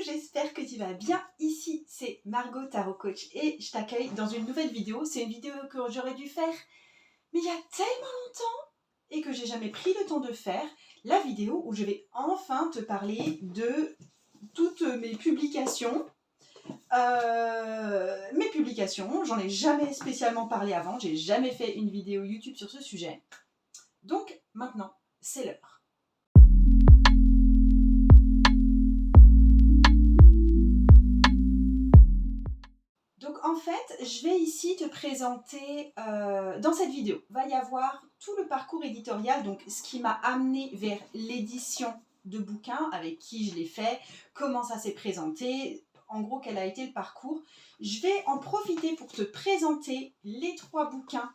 j'espère que tu vas bien. Ici, c'est Margot Tarot Coach et je t'accueille dans une nouvelle vidéo. C'est une vidéo que j'aurais dû faire, mais il y a tellement longtemps et que j'ai jamais pris le temps de faire. La vidéo où je vais enfin te parler de toutes mes publications. J'en ai jamais spécialement parlé avant. J'ai jamais fait une vidéo YouTube sur ce sujet. Donc maintenant, c'est l'heure. Donc en fait, je vais ici te présenter, dans cette vidéo, va y avoir tout le parcours éditorial, donc ce qui m'a amené vers l'édition de bouquins, avec qui je l'ai fait, comment ça s'est présenté, en gros quel a été le parcours. Je vais en profiter pour te présenter les 3 bouquins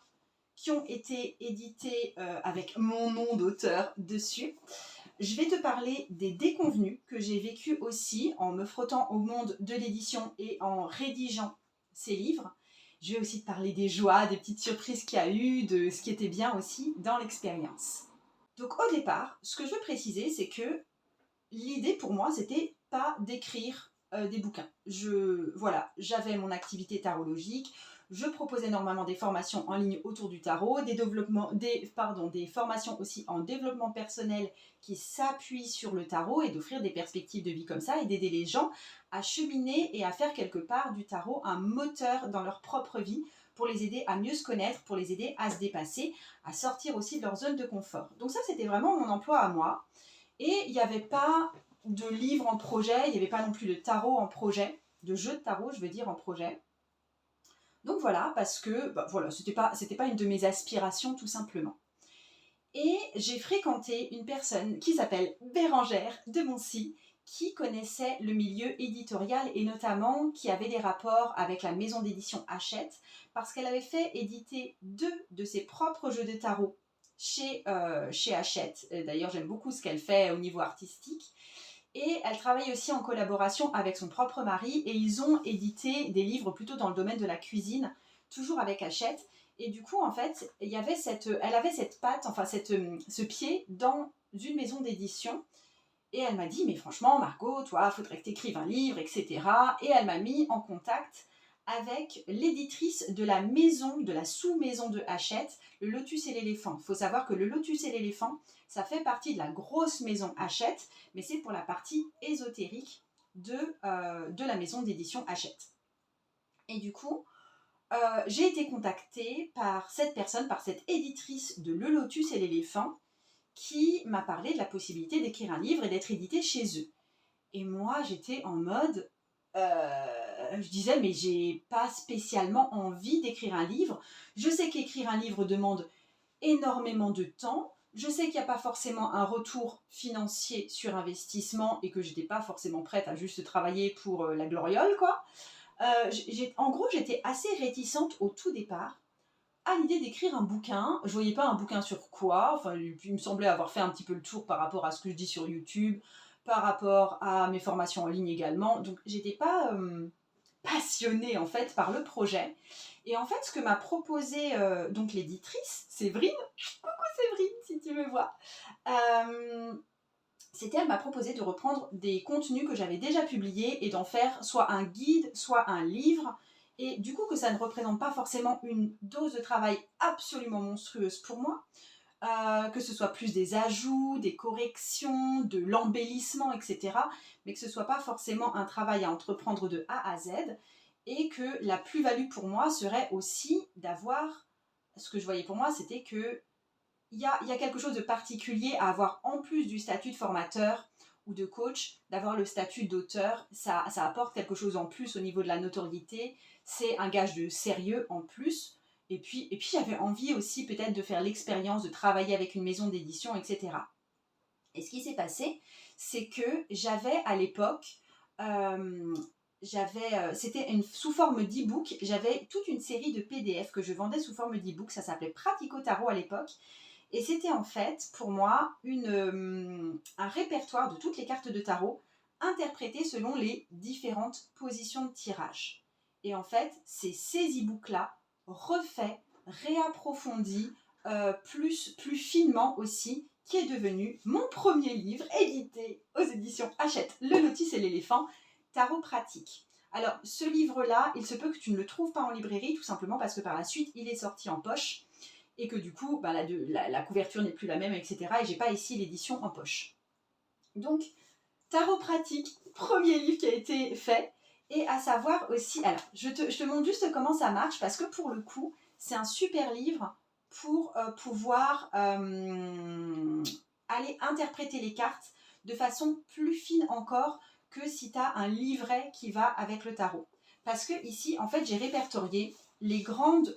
qui ont été édités avec mon nom d'auteur dessus. Je vais te parler des déconvenus que j'ai vécu aussi en me frottant au monde de l'édition et en rédigeant ces livres. Je vais aussi te parler des joies, des petites surprises qu'il y a eu, de ce qui était bien aussi dans l'expérience. Donc au départ, ce que je veux préciser, c'est que l'idée pour moi, c'était pas d'écrire des bouquins. J'avais mon activité tarologique, je proposais normalement des formations en ligne autour du tarot, des formations aussi en développement personnel qui s'appuient sur le tarot et d'offrir des perspectives de vie comme ça et d'aider les gens à cheminer et à faire quelque part du tarot un moteur dans leur propre vie pour les aider à mieux se connaître, pour les aider à se dépasser, à sortir aussi de leur zone de confort. Donc ça, c'était vraiment mon emploi à moi. Et il n'y avait pas de livre en projet, il n'y avait pas non plus de tarot en projet, de jeu de tarot, je veux dire, en projet. Donc voilà, parce que c'était pas une de mes aspirations tout simplement. Et j'ai fréquenté une personne qui s'appelle Bérangère de Moncy, qui connaissait le milieu éditorial et notamment qui avait des rapports avec la maison d'édition Hachette, parce qu'elle avait fait éditer 2 de ses propres jeux de tarot chez Hachette. D'ailleurs, j'aime beaucoup ce qu'elle fait au niveau artistique. Et elle travaille aussi en collaboration avec son propre mari et ils ont édité des livres plutôt dans le domaine de la cuisine, toujours avec Hachette. Et du coup, en fait, elle avait cette patte, enfin ce pied dans une maison d'édition. Et elle m'a dit, mais franchement, Margot, toi, faudrait que tu écrives un livre, etc. Et elle m'a mis en contact avec l'éditrice de la sous-maison de Hachette, le Lotus et l'éléphant. Il faut savoir que le Lotus et l'éléphant, ça fait partie de la grosse maison Hachette, mais c'est pour la partie ésotérique de la maison d'édition Hachette. Et du coup, j'ai été contactée par cette personne, par cette éditrice de Le Lotus et l'éléphant, qui m'a parlé de la possibilité d'écrire un livre et d'être édité chez eux. Et moi, j'étais en mode... je disais, mais j'ai pas spécialement envie d'écrire un livre. Je sais qu'écrire un livre demande énormément de temps. Je sais qu'il n'y a pas forcément un retour financier sur investissement et que j'étais pas forcément prête à juste travailler pour la gloriole, quoi. En gros, j'étais assez réticente au tout départ à l'idée d'écrire un bouquin. Je voyais pas un bouquin sur quoi. Enfin, il me semblait avoir fait un petit peu le tour par rapport à ce que je dis sur YouTube, par rapport à mes formations en ligne également. Donc, j'étais pas passionnée en fait par le projet. Et en fait, ce que m'a proposé donc l'éditrice, Séverine, coucou Séverine si tu me vois, elle m'a proposé de reprendre des contenus que j'avais déjà publiés et d'en faire soit un guide, soit un livre. Et du coup, que ça ne représente pas forcément une dose de travail absolument monstrueuse pour moi, que ce soit plus des ajouts, des corrections, de l'embellissement, etc. Mais que ce ne soit pas forcément un travail à entreprendre de A à Z. Et que la plus-value pour moi serait aussi d'avoir... Ce que je voyais pour moi, c'était que il y a quelque chose de particulier à avoir en plus du statut de formateur ou de coach, d'avoir le statut d'auteur. Ça apporte quelque chose en plus au niveau de la notoriété. C'est un gage de sérieux en plus. Et puis j'avais envie aussi peut-être de faire l'expérience de travailler avec une maison d'édition, etc. Et ce qui s'est passé, c'est que j'avais à l'époque... c'était sous forme d'e-book, j'avais toute une série de PDF que je vendais sous forme d'e-book, ça s'appelait Pratico Tarot à l'époque. Et c'était en fait, pour moi, un répertoire de toutes les cartes de tarot interprétées selon les différentes positions de tirage. Et en fait, c'est ces e-books-là, refaits, réapprofondis, plus finement aussi, qui est devenu mon premier livre édité aux éditions Hachette, Le Lotus et l'éléphant, Tarot pratique. Alors, ce livre-là, il se peut que tu ne le trouves pas en librairie, tout simplement parce que par la suite, il est sorti en poche et que du coup, bah, la couverture n'est plus la même, etc. Et j'ai pas ici l'édition en poche. Donc, Tarot pratique, premier livre qui a été fait. Et à savoir aussi, alors, je te montre juste comment ça marche, parce que pour le coup, c'est un super livre pour pouvoir aller interpréter les cartes de façon plus fine encore que si tu as un livret qui va avec le tarot. Parce que ici, en fait, j'ai répertorié les grandes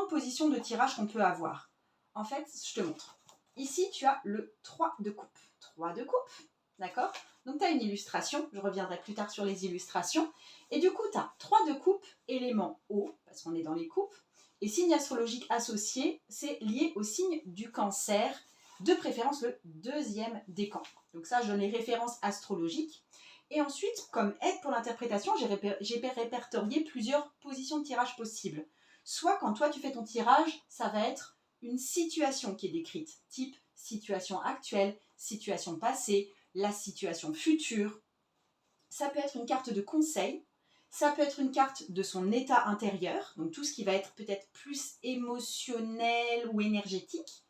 positions de tirage qu'on peut avoir. En fait, je te montre. Ici, tu as le 3 de coupe. 3 de coupe, d'accord? Donc, tu as une illustration. Je reviendrai plus tard sur les illustrations. Et du coup, tu as 3 de coupe, élément eau, parce qu'on est dans les coupes. Et signe astrologique associé, c'est lié au signe du Cancer, de préférence le deuxième décan. Donc ça, je donne les références astrologiques. Et ensuite, comme aide pour l'interprétation, j'ai répertorié plusieurs positions de tirage possibles. Soit quand toi tu fais ton tirage, ça va être une situation qui est décrite, type situation actuelle, situation passée, la situation future. Ça peut être une carte de conseil, ça peut être une carte de son état intérieur, donc tout ce qui va être peut-être plus émotionnel ou énergétique.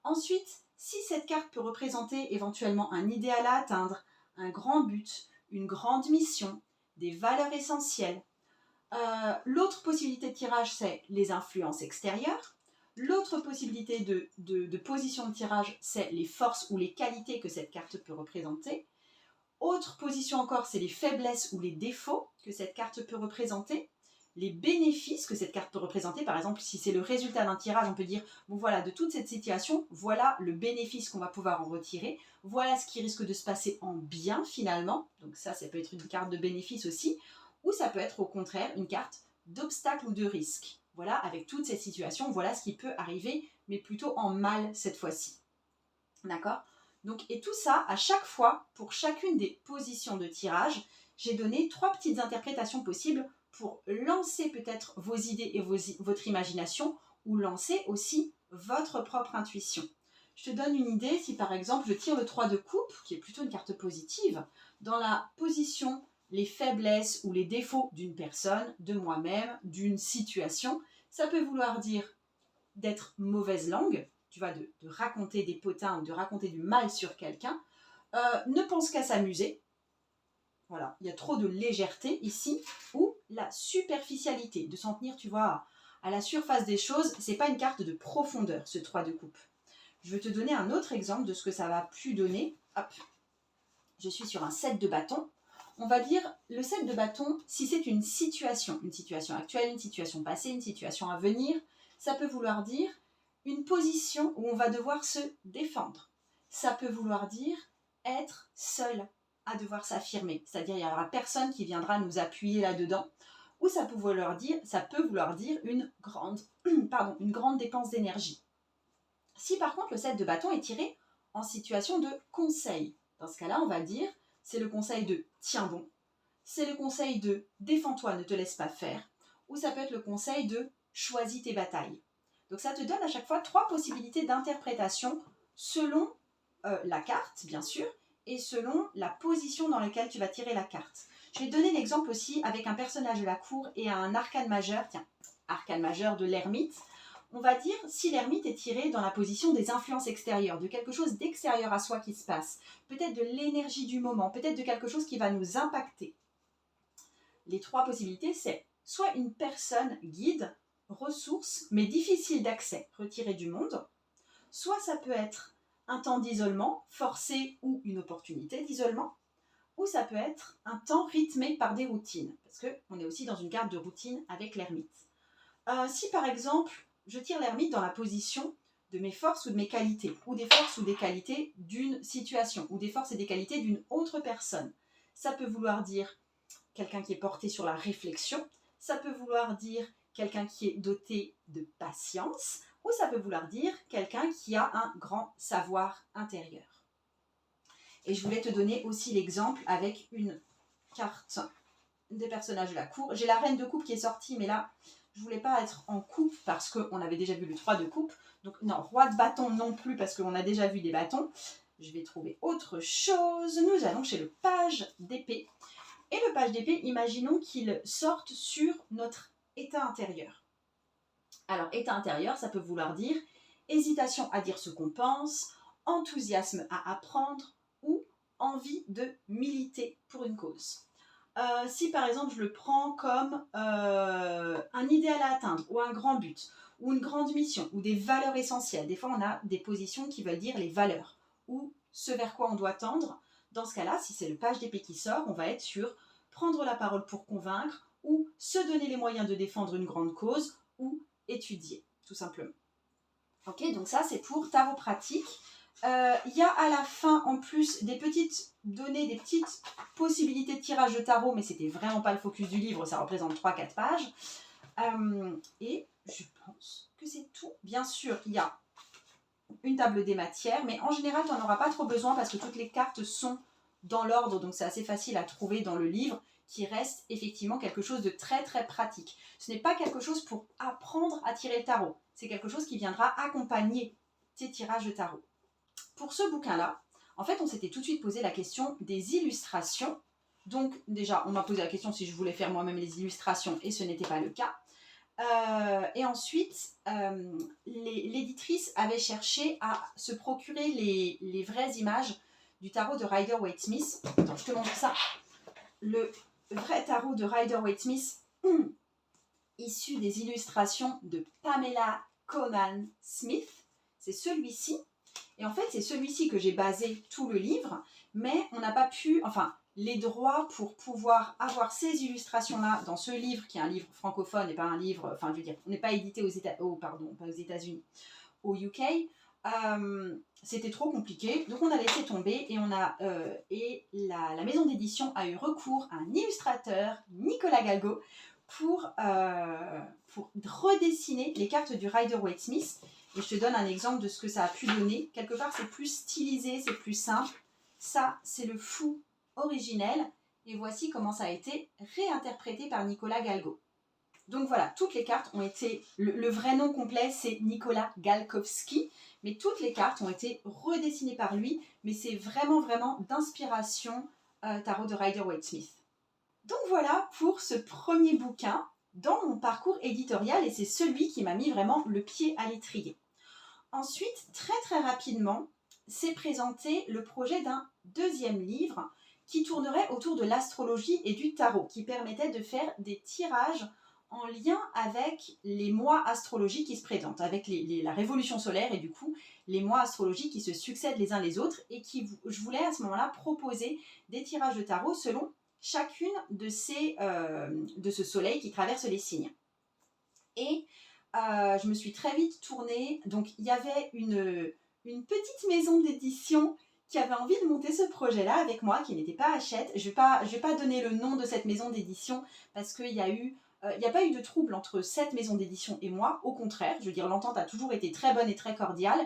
Ensuite, si cette carte peut représenter éventuellement un idéal à atteindre, un grand but, une grande mission, des valeurs essentielles. L'autre possibilité de tirage, c'est les influences extérieures. L'autre possibilité de position de tirage, c'est les forces ou les qualités que cette carte peut représenter. Autre position encore, c'est les faiblesses ou les défauts que cette carte peut représenter. Les bénéfices que cette carte peut représenter. Par exemple, si c'est le résultat d'un tirage, on peut dire, bon voilà, de toute cette situation, voilà le bénéfice qu'on va pouvoir en retirer. Voilà ce qui risque de se passer en bien finalement. Donc ça peut être une carte de bénéfice aussi. Ou ça peut être au contraire une carte d'obstacle ou de risque. Voilà, avec toutes ces situations, voilà ce qui peut arriver, mais plutôt en mal cette fois-ci. D'accord ? Donc, et tout ça, à chaque fois, pour chacune des positions de tirage, j'ai donné 3 petites interprétations possibles pour lancer peut-être vos idées et votre imagination, ou lancer aussi votre propre intuition. Je te donne une idée, si par exemple je tire le 3 de coupe, qui est plutôt une carte positive, dans la position les faiblesses ou les défauts d'une personne, de moi-même, d'une situation, ça peut vouloir dire d'être mauvaise langue, tu vois, de raconter des potins ou de raconter du mal sur quelqu'un, ne pense qu'à s'amuser. Voilà, il y a trop de légèreté ici, ou la superficialité, de s'en tenir, tu vois, à la surface des choses. C'est pas une carte de profondeur, ce 3 de coupe. Je vais te donner un autre exemple de ce que ça va plus donner. Hop, je suis sur un 7 de bâton. On va dire le 7 de bâton, si c'est une situation actuelle, une situation passée, une situation à venir, ça peut vouloir dire une position où on va devoir se défendre. Ça peut vouloir dire être seul à devoir s'affirmer. C'est-à-dire il n'y aura personne qui viendra nous appuyer là-dedans. Ou ça peut vouloir dire une grande dépense d'énergie. Si par contre le 7 de bâton est tiré en situation de conseil, dans ce cas-là, on va dire, c'est le conseil de tiens bon, c'est le conseil de défends-toi, ne te laisse pas faire, ou ça peut être le conseil de choisis tes batailles. Donc ça te donne à chaque fois 3 possibilités d'interprétation selon la carte, bien sûr, et selon la position dans laquelle tu vas tirer la carte. Je vais te donner l'exemple aussi avec un personnage de la cour et un arcane majeur, tiens, arcane majeur de l'ermite. On va dire si l'ermite est tiré dans la position des influences extérieures, de quelque chose d'extérieur à soi qui se passe, peut-être de l'énergie du moment, peut-être de quelque chose qui va nous impacter. Les 3 possibilités, c'est soit une personne guide, ressource, mais difficile d'accès, retirée du monde, soit ça peut être un temps d'isolement, forcé ou une opportunité d'isolement, ou ça peut être un temps rythmé par des routines, parce qu'on est aussi dans une carte de routine avec l'ermite. Si par exemple, je tire l'ermite dans la position de mes forces ou de mes qualités, ou des forces ou des qualités d'une situation, ou des forces et des qualités d'une autre personne, ça peut vouloir dire quelqu'un qui est porté sur la réflexion, ça peut vouloir dire quelqu'un qui est doté de patience, ou ça peut vouloir dire quelqu'un qui a un grand savoir intérieur. Et je voulais te donner aussi l'exemple avec une carte des personnages de la cour. J'ai la reine de coupe qui est sortie, mais là, je voulais pas être en coupe parce qu'on avait déjà vu le 3 de coupe. Donc non, roi de bâton non plus parce qu'on a déjà vu des bâtons. je vais trouver autre chose. Nous allons chez le page d'épée. Et le page d'épée, imaginons qu'il sorte sur notre état intérieur. Alors, état intérieur, ça peut vouloir dire hésitation à dire ce qu'on pense, enthousiasme à apprendre ou envie de militer pour une cause. Si par exemple je le prends comme un idéal à atteindre ou un grand but ou une grande mission ou des valeurs essentielles, des fois on a des positions qui veulent dire les valeurs ou ce vers quoi on doit tendre. Dans ce cas-là, si c'est le page d'épée qui sort, on va être sur prendre la parole pour convaincre ou se donner les moyens de défendre une grande cause ou étudier, tout simplement. Ok, donc ça c'est pour tarot pratique. Il y a à la fin en plus des petites données, des petites possibilités de tirage de tarot, mais c'était vraiment pas le focus du livre, ça représente 3-4 pages. Et je pense que c'est tout. Bien sûr, il y a une table des matières, mais en général, tu n'en auras pas trop besoin parce que toutes les cartes sont dans l'ordre, donc c'est assez facile à trouver dans le livre, qui reste effectivement quelque chose de très très pratique. Ce n'est pas quelque chose pour apprendre à tirer le tarot, c'est quelque chose qui viendra accompagner tes tirages de tarot. Pour ce bouquin-là, en fait, on s'était tout de suite posé la question des illustrations. Donc déjà, on m'a posé la question si je voulais faire moi-même les illustrations et ce n'était pas le cas. Et ensuite, l'éditrice avait cherché à se procurer les vraies images du tarot de Rider-Waite-Smith. Attends, je te montre ça. Le vrai tarot de Rider-Waite-Smith, issu des illustrations de Pamela Conan Smith. C'est celui-ci. Et en fait, c'est celui-ci que j'ai basé tout le livre, mais on n'a pas pu... Enfin, les droits pour pouvoir avoir ces illustrations-là dans ce livre, qui est un livre francophone et pas un livre... Enfin, je veux dire, on n'est pas édité aux États... Oh, pardon, pas aux États-Unis, au UK. C'était trop compliqué, donc on a laissé tomber et la maison d'édition a eu recours à un illustrateur, Nicolas Galgo, pour redessiner les cartes du Rider-Waite-Smith. Et je te donne un exemple de ce que ça a pu donner. Quelque part, c'est plus stylisé, c'est plus simple. Ça, c'est le fou originel. Et voici comment ça a été réinterprété par Nicolas Galgo. Donc voilà, toutes les cartes ont été... Le vrai nom complet, c'est Nicolas Galkowski. Mais toutes les cartes ont été redessinées par lui. Mais c'est vraiment, vraiment d'inspiration tarot de Rider-Waite-Smith. Donc voilà pour ce premier bouquin dans mon parcours éditorial. Et c'est celui qui m'a mis vraiment le pied à l'étrier. Ensuite, très très rapidement, s'est présenté le projet d'un deuxième livre qui tournerait autour de l'astrologie et du tarot, qui permettait de faire des tirages en lien avec les mois astrologiques qui se présentent, avec la révolution solaire et du coup les mois astrologiques qui se succèdent les uns les autres et je voulais à ce moment-là proposer des tirages de tarot selon chacune de ce soleil qui traverse les signes. Et je me suis très vite tournée, donc il y avait une petite maison d'édition qui avait envie de monter ce projet-là avec moi, qui n'était pas Hachette. Je vais pas donner le nom de cette maison d'édition parce qu'il n'y a pas eu de trouble entre cette maison d'édition et moi. Au contraire, je veux dire, l'entente a toujours été très bonne et très cordiale,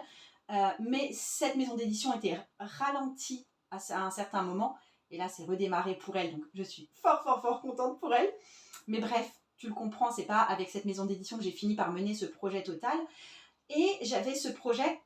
mais cette maison d'édition était ralentie à un certain moment, et là c'est redémarré pour elle, donc je suis fort fort fort contente pour elle. Mais bref, tu le comprends, c'est pas avec cette maison d'édition que j'ai fini par mener ce projet total. Et j'avais ce projet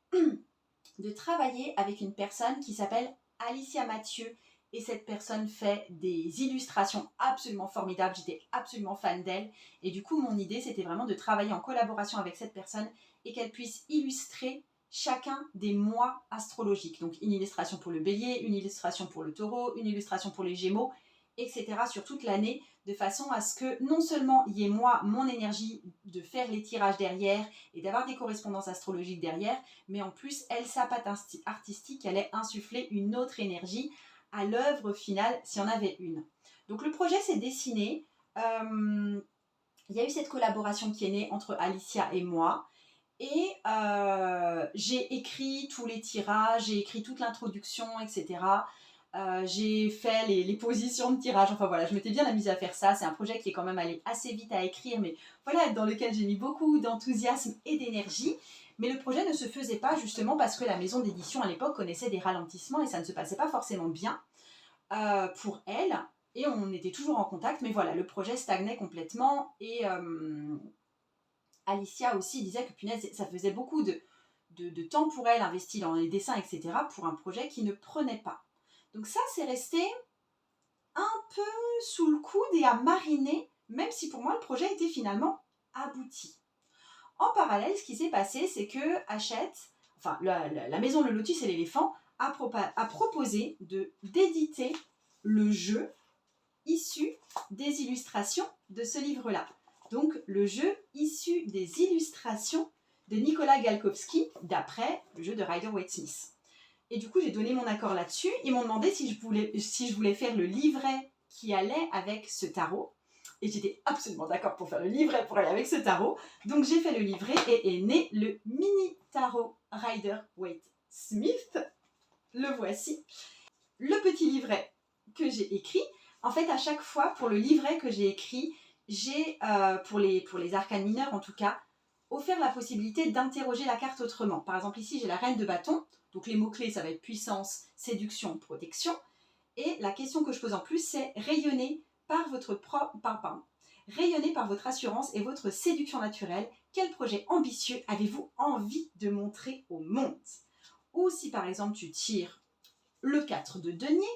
de travailler avec une personne qui s'appelle Alicia Mathieu. Et cette personne fait des illustrations absolument formidables. J'étais absolument fan d'elle. Et du coup, mon idée, c'était vraiment de travailler en collaboration avec cette personne et qu'elle puisse illustrer chacun des mois astrologiques. Donc, une illustration pour le bélier, une illustration pour le taureau, une illustration pour les gémeaux, etc. sur toute l'année, de façon à ce que non seulement il y ait moi, mon énergie de faire les tirages derrière et d'avoir des correspondances astrologiques derrière, mais en plus, elle, sa patte artistique, allait insuffler une autre énergie à l'œuvre finale, s'il y en avait une. Donc le projet s'est dessiné. Il y a eu cette collaboration qui est née entre Alicia et moi. Et j'ai écrit tous les tirages, j'ai écrit toute l'introduction, etc. J'ai fait les positions de tirage, enfin voilà, je m'étais bien amusée à faire ça. C'est un projet qui est quand même allé assez vite à écrire, mais voilà, dans lequel j'ai mis beaucoup d'enthousiasme et d'énergie. Mais le projet ne se faisait pas justement parce que la maison d'édition à l'époque connaissait des ralentissements et ça ne se passait pas forcément bien pour elle. Et on était toujours en contact, mais voilà, le projet stagnait complètement. Et Alicia aussi disait que punaise, ça faisait beaucoup de temps pour elle investi dans les dessins, etc. pour un projet qui ne prenait pas. Donc ça, c'est resté un peu sous le coude et à mariner, même si pour moi, le projet était finalement abouti. En parallèle, ce qui s'est passé, c'est que Hachette, enfin la maison Le Lotus et l'éléphant, a proposé d'éditer le jeu issu des illustrations de ce livre-là. Donc le jeu issu des illustrations de Nicolas Galkovski, d'après le jeu de Rider-Waite-Smith. Et du coup, j'ai donné mon accord là-dessus. Ils m'ont demandé si je voulais faire le livret qui allait avec ce tarot. Et j'étais absolument d'accord pour faire le livret pour aller avec ce tarot. Donc j'ai fait le livret et est né le mini tarot Rider-Waite-Smith. Le voici. Le petit livret que j'ai écrit. En fait, à chaque fois, pour le livret que j'ai écrit, j'ai, pour les arcanes mineurs en tout cas, offert la possibilité d'interroger la carte autrement. Par exemple, ici, j'ai la reine de bâton. Donc les mots-clés, ça va être puissance, séduction, protection. Et la question que je pose en plus, c'est rayonner par votre assurance et votre séduction naturelle. Quel projet ambitieux avez-vous envie de montrer au monde? Ou si par exemple tu tires le 4 de denier,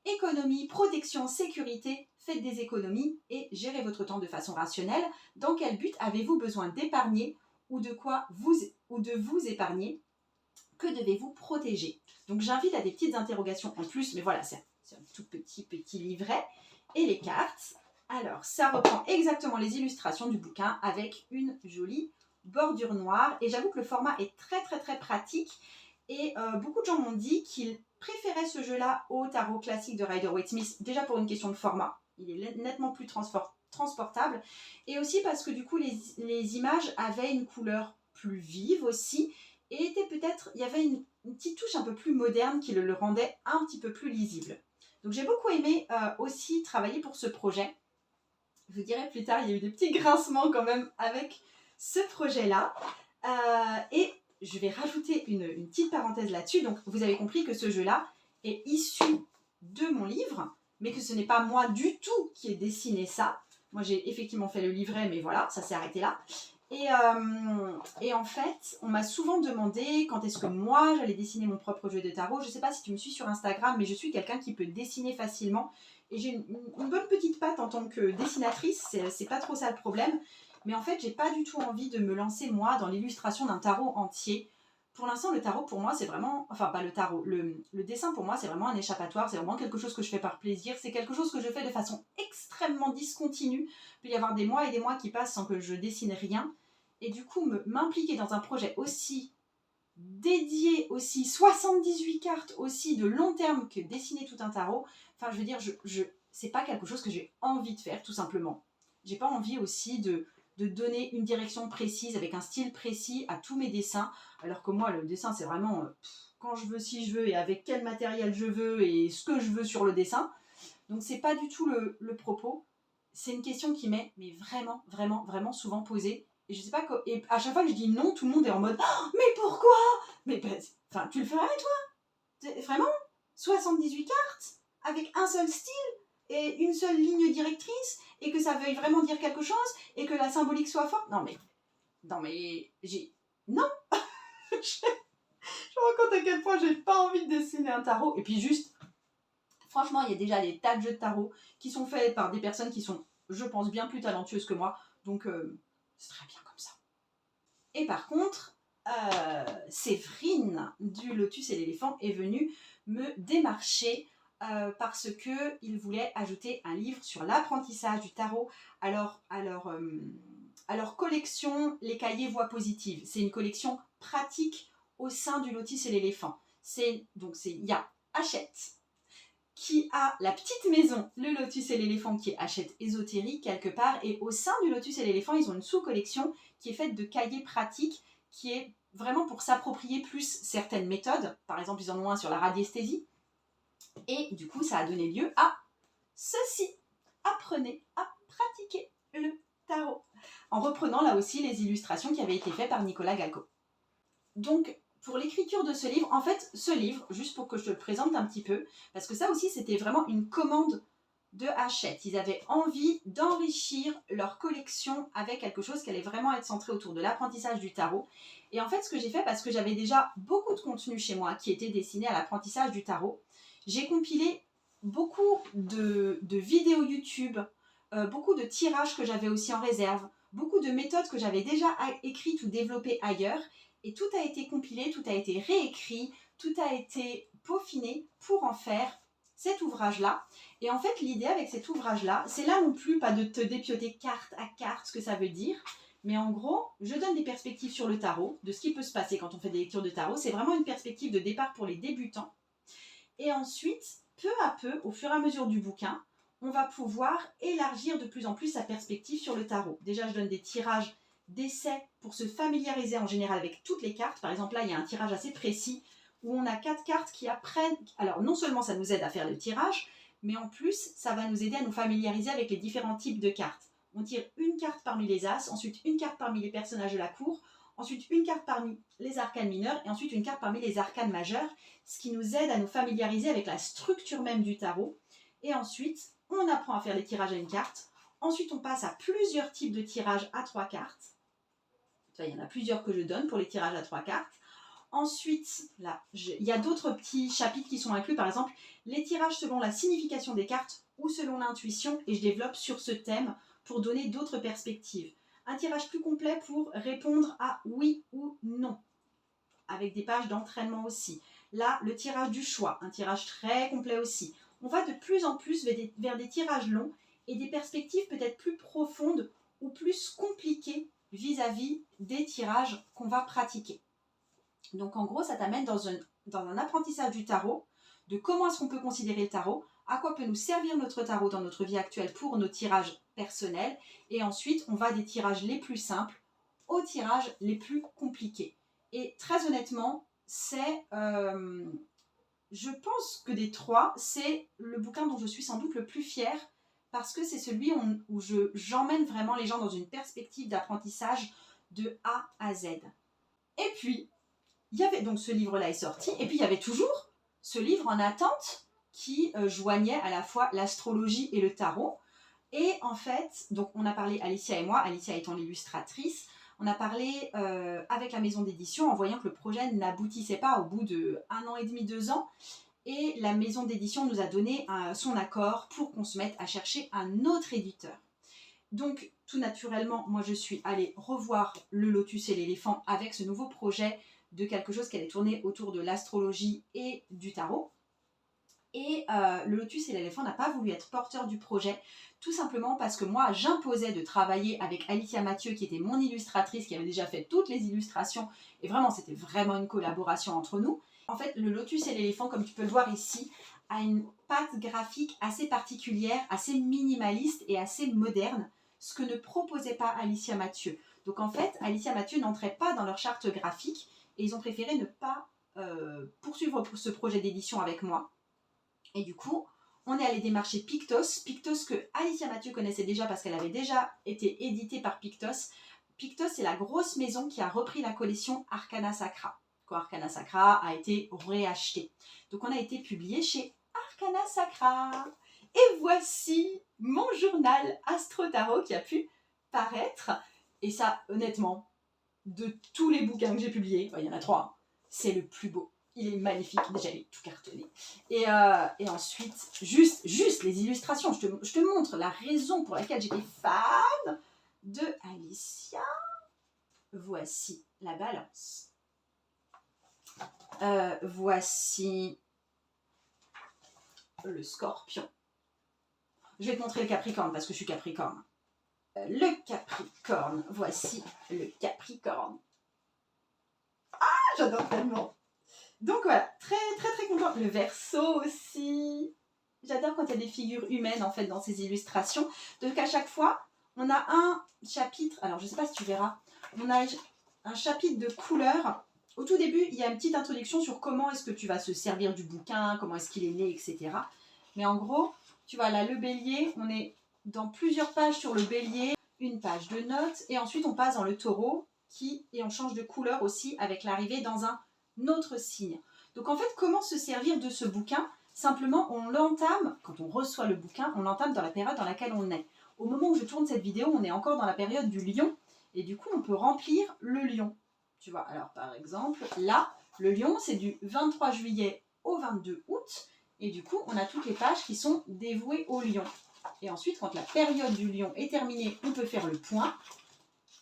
économie, protection, sécurité, faites des économies et gérez votre temps de façon rationnelle. Dans quel but avez-vous besoin d'épargner ou de vous épargner? Que devez-vous protéger? Donc j'invite à des petites interrogations en plus, mais voilà, c'est un tout petit livret. Et les cartes, alors ça reprend exactement les illustrations du bouquin avec une jolie bordure noire. Et j'avoue que le format est très très très pratique. Et beaucoup de gens m'ont dit qu'ils préféraient ce jeu-là au tarot classique de Rider-Waite-Smith, déjà pour une question de format. Il est nettement plus transportable. Et aussi parce que du coup, les images avaient une couleur plus vive aussi. Et il y avait une petite touche un peu plus moderne qui le rendait un petit peu plus lisible. Donc j'ai beaucoup aimé aussi travailler pour ce projet. Je vous dirai plus tard, il y a eu des petits grincements quand même avec ce projet-là. Et je vais rajouter une petite parenthèse là-dessus. Donc vous avez compris que ce jeu-là est issu de mon livre, mais que ce n'est pas moi du tout qui ai dessiné ça. Moi j'ai effectivement fait le livret, mais voilà, ça s'est arrêté là. Et en fait, on m'a souvent demandé quand est-ce que moi j'allais dessiner mon propre jeu de tarot. Je ne sais pas si tu me suis sur Instagram, mais je suis quelqu'un qui peut dessiner facilement. Et j'ai une bonne petite patte en tant que dessinatrice, c'est pas trop ça le problème. Mais en fait, j'ai pas du tout envie de me lancer moi dans l'illustration d'un tarot entier. Pour l'instant, le tarot pour moi, c'est vraiment... Enfin, pas le tarot, le dessin pour moi, c'est vraiment un échappatoire. C'est vraiment quelque chose que je fais par plaisir. C'est quelque chose que je fais de façon extrêmement discontinue. Il peut y avoir des mois et des mois qui passent sans que je dessine rien. Et du coup, m'impliquer dans un projet aussi dédié, aussi 78 cartes, aussi de long terme que dessiner tout un tarot, enfin, je veux dire, c'est pas quelque chose que j'ai envie de faire, tout simplement. J'ai pas envie aussi de donner une direction précise, avec un style précis à tous mes dessins, alors que moi, le dessin, c'est vraiment quand je veux, si je veux, et avec quel matériel je veux, et ce que je veux sur le dessin. Donc, c'est pas du tout le propos. C'est une question qui m'est mais vraiment, vraiment, vraiment souvent posée. Et je sais pas, et à chaque fois que je dis non, tout le monde est en mode oh, mais pourquoi? Mais enfin, tu le ferais toi? Vraiment? 78 cartes? Avec un seul style? Et une seule ligne directrice? Et que ça veuille vraiment dire quelque chose? Et que la symbolique soit forte? Non mais non. Je me rends compte à quel point j'ai pas envie de dessiner un tarot. Et puis juste, franchement, il y a déjà des tas de jeux de tarot qui sont faits par des personnes qui sont, je pense, bien plus talentueuses que moi. Donc, c'est très bien comme ça. Et par contre, Séverine du Lotus et l'éléphant est venue me démarcher parce qu'il voulait ajouter un livre sur l'apprentissage du tarot à leur collection Les Cahiers Voix Positives. C'est une collection pratique au sein du Lotus et l'éléphant. Il y a Hachette qui a la petite maison, le Lotus et l'éléphant, qui est Hachette ésotérique quelque part, et au sein du Lotus et l'éléphant, ils ont une sous-collection qui est faite de cahiers pratiques, qui est vraiment pour s'approprier plus certaines méthodes. Par exemple, ils en ont un sur la radiesthésie, et du coup, ça a donné lieu à ceci. Apprenez à pratiquer le tarot, en reprenant là aussi les illustrations qui avaient été faites par Nicolas Galko. Donc, pour l'écriture de ce livre, en fait, ce livre, juste pour que je te le présente un petit peu, parce que ça aussi, c'était vraiment une commande de Hachette. Ils avaient envie d'enrichir leur collection avec quelque chose qui allait vraiment être centré autour de l'apprentissage du tarot. Et en fait, ce que j'ai fait, parce que j'avais déjà beaucoup de contenu chez moi qui était destiné à l'apprentissage du tarot, j'ai compilé beaucoup de vidéos YouTube, beaucoup de tirages que j'avais aussi en réserve, beaucoup de méthodes que j'avais déjà écrites ou développées ailleurs, et tout a été compilé, tout a été réécrit, tout a été peaufiné pour en faire cet ouvrage-là. Et en fait, l'idée avec cet ouvrage-là, c'est là non plus pas de te dépioter carte à carte ce que ça veut dire, mais en gros, je donne des perspectives sur le tarot, de ce qui peut se passer quand on fait des lectures de tarot. C'est vraiment une perspective de départ pour les débutants. Et ensuite, peu à peu, au fur et à mesure du bouquin, on va pouvoir élargir de plus en plus sa perspective sur le tarot. Déjà, je donne des tirages d'essais pour se familiariser en général avec toutes les cartes. Par exemple, là, il y a un tirage assez précis où on a 4 cartes qui apprennent. Alors, non seulement ça nous aide à faire le tirage, mais en plus, ça va nous aider à nous familiariser avec les différents types de cartes. On tire une carte parmi les as, ensuite une carte parmi les personnages de la cour, ensuite une carte parmi les arcanes mineurs et ensuite une carte parmi les arcanes majeurs, ce qui nous aide à nous familiariser avec la structure même du tarot. Et ensuite, on apprend à faire les tirages à une carte. Ensuite, on passe à plusieurs types de tirages à 3 cartes. Il y en a plusieurs que je donne pour les tirages à 3 cartes. Ensuite, là, il y a d'autres petits chapitres qui sont inclus, par exemple, les tirages selon la signification des cartes ou selon l'intuition, et je développe sur ce thème pour donner d'autres perspectives. Un tirage plus complet pour répondre à oui ou non, avec des pages d'entraînement aussi. Là, le tirage du choix, un tirage très complet aussi. On va de plus en plus vers des tirages longs et des perspectives peut-être plus profondes ou plus compliquées vis-à-vis des tirages qu'on va pratiquer. Donc en gros, ça t'amène dans un apprentissage du tarot, de comment est-ce qu'on peut considérer le tarot, à quoi peut nous servir notre tarot dans notre vie actuelle pour nos tirages personnels, et ensuite on va des tirages les plus simples aux tirages les plus compliqués. Et très honnêtement, je pense que des 3, c'est le bouquin dont je suis sans doute le plus fière, parce que c'est celui où j'emmène vraiment les gens dans une perspective d'apprentissage de A à Z. Et puis, il y avait donc ce livre-là est sorti, et puis il y avait toujours ce livre en attente qui joignait à la fois l'astrologie et le tarot. Et en fait, donc on a parlé, Alicia et moi, Alicia étant l'illustratrice, on a parlé avec la maison d'édition en voyant que le projet n'aboutissait pas au bout de 1 an et demi, 2 ans. Et la maison d'édition nous a donné son accord pour qu'on se mette à chercher un autre éditeur. Donc, tout naturellement, moi je suis allée revoir Le Lotus et l'éléphant avec ce nouveau projet de quelque chose qui allait tourner autour de l'astrologie et du tarot. Et Le Lotus et l'éléphant n'a pas voulu être porteur du projet, tout simplement parce que moi j'imposais de travailler avec Alicia Mathieu, qui était mon illustratrice, qui avait déjà fait toutes les illustrations, et vraiment c'était vraiment une collaboration entre nous. En fait, Le Lotus et l'éléphant, comme tu peux le voir ici, a une patte graphique assez particulière, assez minimaliste et assez moderne, ce que ne proposait pas Alicia Mathieu. Donc en fait, Alicia Mathieu n'entrait pas dans leur charte graphique, et ils ont préféré ne pas poursuivre ce projet d'édition avec moi. Et du coup, on est allé démarcher Pictos. Pictos que Alicia Mathieu connaissait déjà parce qu'elle avait déjà été éditée par Pictos. Pictos, c'est la grosse maison qui a repris la collection Arcana Sacra. Quand Arcana Sacra a été réacheté. Donc on a été publié chez Arcana Sacra. Et voici mon journal Astro Tarot qui a pu paraître. Et ça, honnêtement, de tous les bouquins que j'ai publiés, il y en a 3, hein, c'est le plus beau. Il est magnifique, déjà il est tout cartonné. Et ensuite, juste les illustrations. Je te montre la raison pour laquelle j'étais fan de Alicia. Voici la balance. Voici le scorpion. Je vais te montrer le capricorne parce que je suis capricorne. Le capricorne, voici le capricorne. Ah, j'adore tellement. Donc voilà, très très très contente. Le Verseau aussi. J'adore quand il y a des figures humaines en fait dans ces illustrations. Donc à chaque fois, on a un chapitre. Alors je ne sais pas si tu verras. On a un chapitre de couleurs. Au tout début, il y a une petite introduction sur comment est-ce que tu vas se servir du bouquin, comment est-ce qu'il est né, etc. Mais en gros, tu vois là, le bélier, on est dans plusieurs pages sur le bélier, une page de notes, et ensuite on passe dans le taureau, et on change de couleur aussi avec l'arrivée dans un autre signe. Donc en fait, comment se servir de ce bouquin? Simplement, on l'entame, quand on reçoit le bouquin, on l'entame dans la période dans laquelle on est. Au moment où je tourne cette vidéo, on est encore dans la période du lion, et du coup, on peut remplir le lion. Tu vois, alors par exemple, là, le lion, c'est du 23 juillet au 22 août. Et du coup, on a toutes les pages qui sont dévouées au lion. Et ensuite, quand la période du lion est terminée, on peut faire le point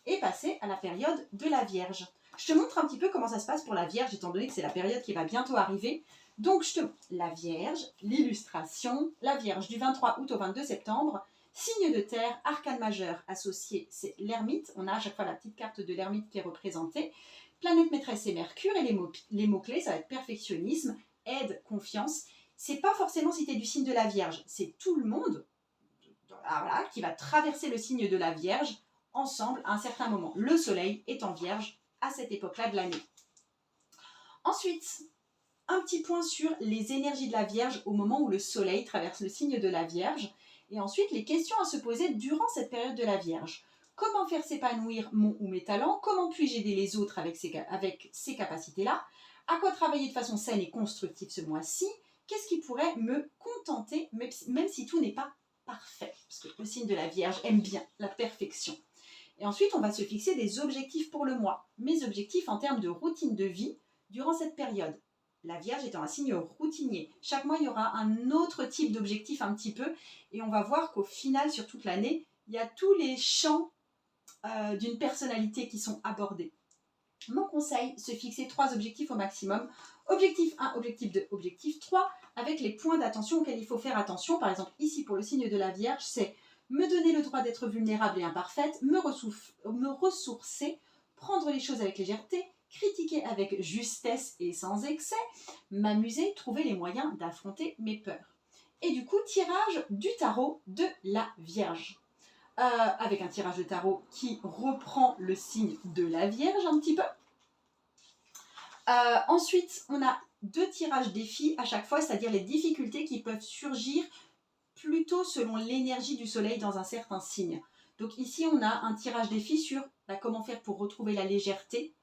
et passer à la période de la Vierge. Je te montre un petit peu comment ça se passe pour la Vierge, étant donné que c'est la période qui va bientôt arriver. Donc, je te montre la Vierge, l'illustration, la Vierge du 23 août au 22 septembre, signe de terre, arcane majeur associé, c'est l'ermite. On a à chaque fois la petite carte de l'ermite qui est représentée. Planète maîtresse et Mercure, et les mots-clés, ça va être perfectionnisme, aide, confiance. C'est pas forcément si tu es du signe de la Vierge, c'est tout le monde voilà, qui va traverser le signe de la Vierge ensemble à un certain moment. Le soleil est en Vierge à cette époque-là de l'année. Ensuite, un petit point sur les énergies de la Vierge au moment où le soleil traverse le signe de la Vierge. Et ensuite, les questions à se poser durant cette période de la Vierge. Comment faire s'épanouir mon ou mes talents? Comment puis-je aider les autres avec ces capacités-là? À quoi travailler de façon saine et constructive ce mois-ci? Qu'est-ce qui pourrait me contenter, même si tout n'est pas parfait? Parce que le signe de la Vierge aime bien la perfection. Et ensuite, on va se fixer des objectifs pour le mois. Mes objectifs en termes de routine de vie durant cette période. La Vierge étant un signe routinier. Chaque mois, il y aura un autre type d'objectif un petit peu. Et on va voir qu'au final, sur toute l'année, il y a tous les champs d'une personnalité qui sont abordés. Mon conseil, se fixer 3 objectifs au maximum. Objectif 1, objectif 2, objectif 3, avec les points d'attention auxquels il faut faire attention. Par exemple, ici, pour le signe de la Vierge, c'est me donner le droit d'être vulnérable et imparfaite, me ressourcer, prendre les choses avec légèreté, critiquer avec justesse et sans excès, m'amuser, trouver les moyens d'affronter mes peurs. Et du coup, tirage du tarot de la Vierge. Avec un tirage de tarot qui reprend le signe de la Vierge un petit peu. Ensuite, on a 2 tirages défis à chaque fois, c'est-à-dire les difficultés qui peuvent surgir plutôt selon l'énergie du soleil dans un certain signe. Donc ici, on a un tirage défi sur comment faire pour retrouver la légèreté.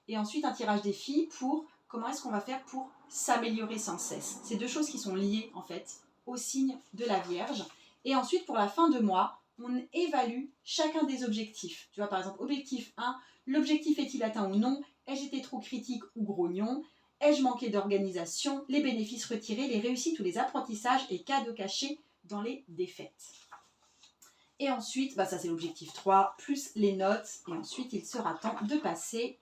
Et ensuite, un tirage défi pour comment est-ce qu'on va faire pour s'améliorer sans cesse. C'est 2 choses qui sont liées, en fait, au signe de la Vierge. Et ensuite, pour la fin de mois, on évalue chacun des objectifs. Tu vois, par exemple, objectif 1, l'objectif est-il atteint ou non? Ai-je été trop critique ou grognon? Ai-je manqué d'organisation? Les bénéfices retirés, les réussites ou les apprentissages et cadeaux cachés dans les défaites. Et ensuite, ça c'est l'objectif 3, plus les notes. Et ensuite, il sera temps de passer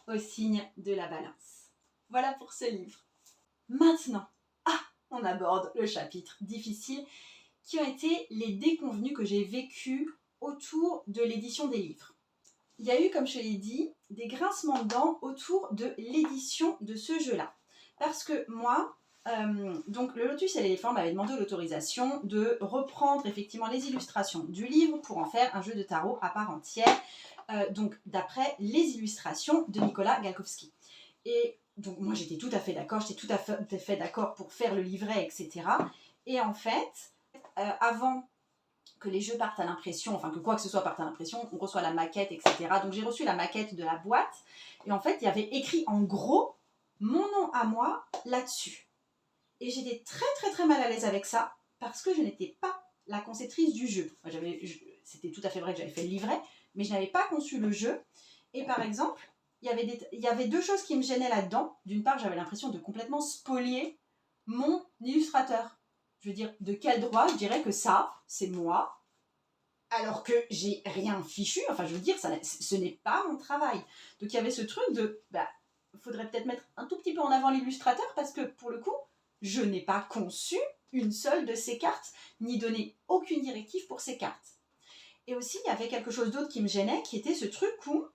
au signe de la Balance. Voilà pour ce livre. Maintenant, on aborde le chapitre difficile qui ont été les déconvenus que j'ai vécus autour de l'édition des livres. Il y a eu, comme je l'ai dit, des grincements de dents autour de l'édition de ce jeu-là. Parce que moi, donc le Lotus et l'éléphant m'avaient demandé l'autorisation de reprendre effectivement les illustrations du livre pour en faire un jeu de tarot à part entière, donc d'après les illustrations de Nicolas Galkovski. Et donc moi j'étais tout à fait d'accord, j'étais tout à fait d'accord pour faire le livret, etc. Et en fait, avant que les jeux partent à l'impression, enfin que quoi que ce soit parte à l'impression, on reçoit la maquette, etc. Donc j'ai reçu la maquette de la boîte, et en fait il y avait écrit en gros mon nom à moi là-dessus. Et j'étais très très très mal à l'aise avec ça, parce que je n'étais pas la conceptrice du jeu. C'était tout à fait vrai que j'avais fait le livret, mais je n'avais pas conçu le jeu. Et par exemple, il y avait 2 choses qui me gênaient là-dedans. D'une part, j'avais l'impression de complètement spolier mon illustrateur. Je veux dire, de quel droit je dirais que ça, c'est moi, alors que j'ai rien fichu. Enfin, je veux dire, ce n'est pas mon travail. Donc, il y avait ce truc de, faudrait peut-être mettre un tout petit peu en avant l'illustrateur, parce que, pour le coup, je n'ai pas conçu une seule de ces cartes, ni donné aucune directive pour ces cartes. Et aussi, il y avait quelque chose d'autre qui me gênait, qui était ce truc où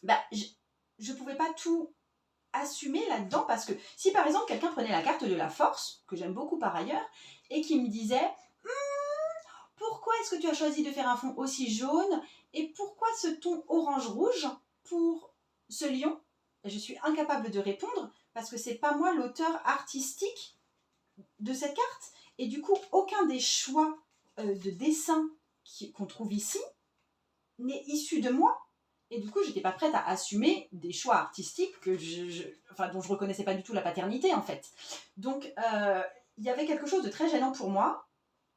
je ne pouvais pas tout assumer là-dedans, parce que si par exemple quelqu'un prenait la carte de la force, que j'aime beaucoup par ailleurs, et qui me disait pourquoi est-ce que tu as choisi de faire un fond aussi jaune et pourquoi ce ton orange-rouge pour ce lion? Je suis incapable de répondre parce que c'est pas moi l'auteur artistique de cette carte, et du coup aucun des choix de dessin qu'on trouve ici n'est issu de moi. Et du coup, j'étais pas prête à assumer des choix artistiques dont je reconnaissais pas du tout la paternité, en fait. Donc, il y avait quelque chose de très gênant pour moi.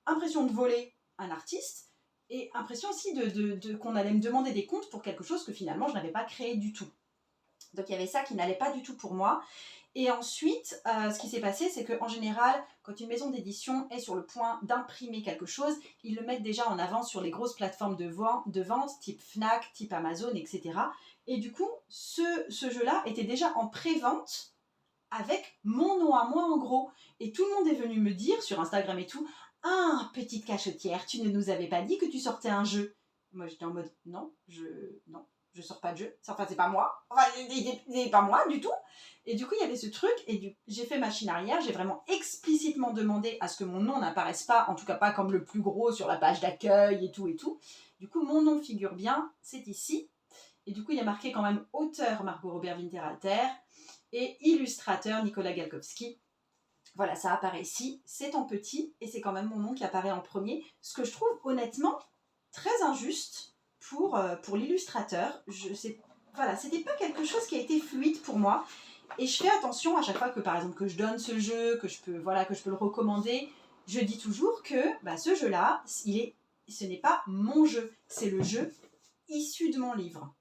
Impression de voler un artiste. et impression aussi qu'on allait me demander des comptes pour quelque chose que finalement je n'avais pas créé du tout. Donc il y avait ça qui n'allait pas du tout pour moi. Et ensuite, ce qui s'est passé, c'est qu'en général, quand une maison d'édition est sur le point d'imprimer quelque chose, ils le mettent déjà en avant sur les grosses plateformes de vente type Fnac, type Amazon, etc. Et du coup, ce jeu-là était déjà en pré-vente avec mon nom à moi en gros. Et tout le monde est venu me dire sur Instagram et tout, « Ah, petite cachetière, tu ne nous avais pas dit que tu sortais un jeu ?» Moi, j'étais en mode, non, je sors pas de jeu. Enfin, c'est pas moi. Enfin, c'est pas moi du tout. Et du coup, il y avait ce truc, et j'ai fait machine arrière, j'ai vraiment explicitement demandé à ce que mon nom n'apparaisse pas, en tout cas pas comme le plus gros sur la page d'accueil et tout et tout. Du coup, mon nom figure bien, c'est ici. Et du coup, il y a marqué quand même auteur Margot Robert Winterhalter et illustrateur Nicolas Galkowski. Voilà, ça apparaît ici, c'est en petit, et c'est quand même mon nom qui apparaît en premier, ce que je trouve honnêtement très injuste pour l'illustrateur. Voilà, c'était pas quelque chose qui a été fluide pour moi, et je fais attention à chaque fois que, par exemple, que je donne ce jeu, que je peux le recommander, je dis toujours que ce jeu-là, ce n'est pas mon jeu, c'est le jeu issu de mon livre.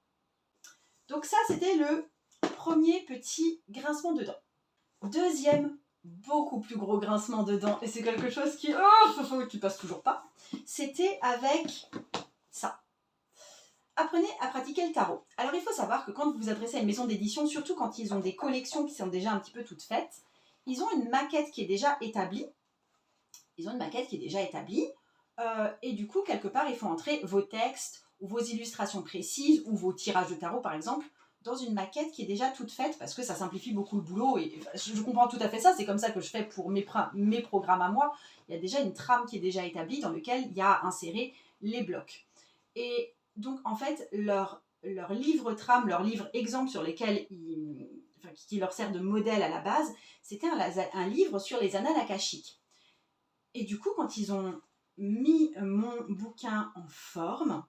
Donc ça, c'était le premier petit grincement de dents. Deuxième, beaucoup plus gros grincement de dents, et c'est quelque chose qui passe toujours pas, c'était avec ça. Apprenez à pratiquer le tarot. Alors il faut savoir que quand vous vous adressez à une maison d'édition, surtout quand ils ont des collections qui sont déjà un petit peu toutes faites, ils ont une maquette qui est déjà établie. Et du coup, quelque part, il faut entrer vos textes ou vos illustrations précises ou vos tirages de tarot, par exemple, dans une maquette qui est déjà toute faite, parce que ça simplifie beaucoup le boulot. Et je comprends tout à fait ça, c'est comme ça que je fais pour mes programmes à moi. Il y a déjà une trame qui est déjà établie dans laquelle il y a inséré les blocs. Et donc, en fait, leur livre trame, leur livre exemple sur lesquels qui leur sert de modèle à la base, c'était un livre sur les annales akashiques. Et du coup, quand ils ont mis mon bouquin en forme,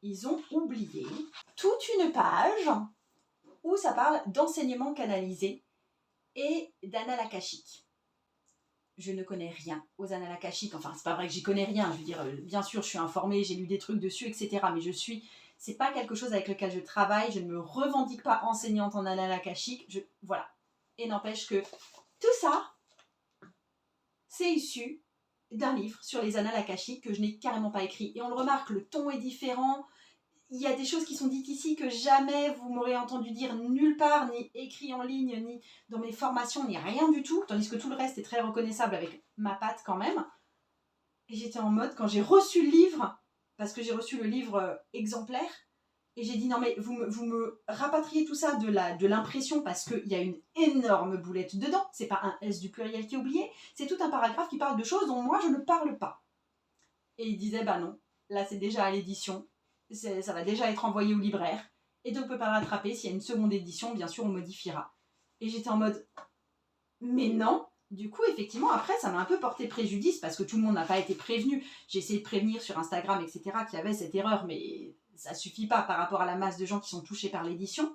ils ont oublié toute une page où ça parle d'enseignement canalisé et d'annales akashiques. Je ne connais rien aux annales akashiques. Enfin, c'est pas vrai que j'y connais rien. Je veux dire, bien sûr, je suis informée, j'ai lu des trucs dessus, etc. Mais c'est pas quelque chose avec lequel je travaille. Je ne me revendique pas enseignante en annales akashiques. Voilà. Et n'empêche que tout ça, c'est issu d'un livre sur les annales akashiques que je n'ai carrément pas écrit. Et on le remarque, le ton est différent. Il y a des choses qui sont dites ici que jamais vous m'aurez entendu dire nulle part, ni écrit en ligne, ni dans mes formations, ni rien du tout, tandis que tout le reste est très reconnaissable avec ma patte quand même. Et j'étais en mode, quand j'ai reçu le livre, parce que j'ai reçu le livre exemplaire, et j'ai dit non mais vous me rapatriez tout ça de l'impression, parce qu'il y a une énorme boulette dedans, c'est pas un S du pluriel qui est oublié, c'est tout un paragraphe qui parle de choses dont moi je ne parle pas. Et il disait non, là c'est déjà à l'édition, ça va déjà être envoyé au libraire, et donc on ne peut pas le rattraper, s'il y a une seconde édition, bien sûr on modifiera. Et j'étais en mode, mais non. Du coup, effectivement, après, ça m'a un peu porté préjudice, parce que tout le monde n'a pas été prévenu. J'ai essayé de prévenir sur Instagram, etc., qu'il y avait cette erreur, mais ça suffit pas par rapport à la masse de gens qui sont touchés par l'édition.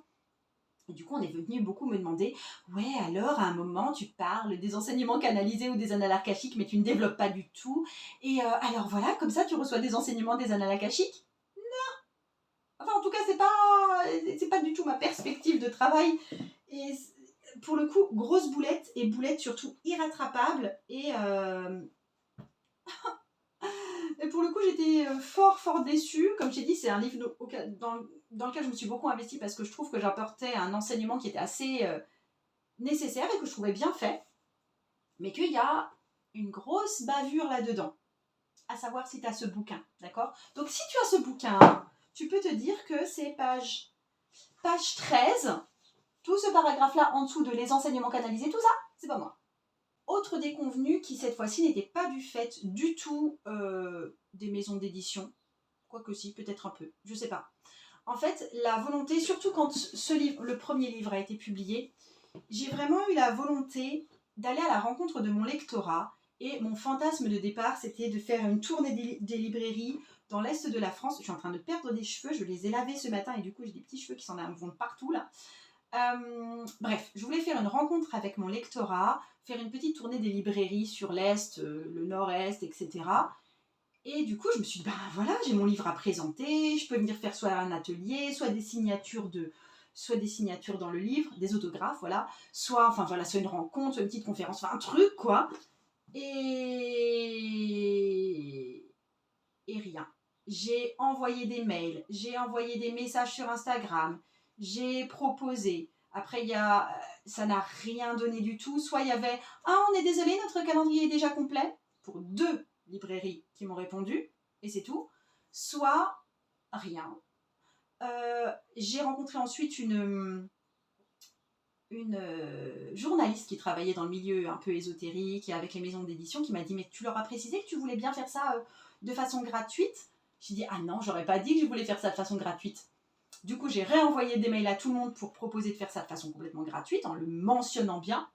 Et du coup, on est venu beaucoup me demander, ouais, alors, à un moment, tu parles des enseignements canalisés ou des annales akashiques, mais tu ne développes pas du tout. Et alors voilà, comme ça, tu reçois des enseignements des annales akashiques ? Enfin, en tout cas, c'est pas du tout ma perspective de travail. Et pour le coup, grosse boulette, et boulette surtout irrattrapable. Et pour le coup, j'étais fort déçue. Comme je t'ai dit, c'est un livre dans lequel je me suis beaucoup investie, parce que je trouve que j'apportais un enseignement qui était assez nécessaire et que je trouvais bien fait. Mais qu'il y a une grosse bavure là-dedans. À savoir si tu as ce bouquin, d'accord ? Donc, si tu as ce bouquin, tu peux te dire que c'est page 13, tout ce paragraphe-là en dessous de les enseignements canalisés, tout ça, c'est pas moi. Autre déconvenu qui, cette fois-ci, n'était pas du fait du tout des maisons d'édition. Quoique si, peut-être un peu, je sais pas. En fait, la volonté, surtout quand le premier livre a été publié, j'ai vraiment eu la volonté d'aller à la rencontre de mon lectorat. Et mon fantasme de départ, c'était de faire une tournée des librairies dans l'est de la France. Je suis en train de perdre des cheveux, je les ai lavés ce matin et du coup j'ai des petits cheveux qui vont partout là. Bref, je voulais faire une rencontre avec mon lectorat, faire une petite tournée des librairies sur l'est, le nord-est, etc. Et du coup, je me suis dit, ben voilà, j'ai mon livre à présenter, je peux venir faire soit un atelier, soit des signatures dans le livre, des autographes, voilà, soit une rencontre, soit une petite conférence, enfin un truc, quoi. Et rien. J'ai envoyé des mails, j'ai envoyé des messages sur Instagram, j'ai proposé. Après, ça n'a rien donné du tout. Soit il y avait ah, on est désolé, notre calendrier est déjà complet pour 2 librairies qui m'ont répondu, et c'est tout. Soit rien. J'ai rencontré ensuite une journaliste qui travaillait dans le milieu un peu ésotérique et avec les maisons d'édition qui m'a dit mais tu leur as précisé que tu voulais bien faire ça de façon gratuite. J'ai dit ah non, j'aurais pas dit que je voulais faire ça de façon gratuite. Du coup, j'ai réenvoyé des mails à tout le monde pour proposer de faire ça de façon complètement gratuite en le mentionnant bien.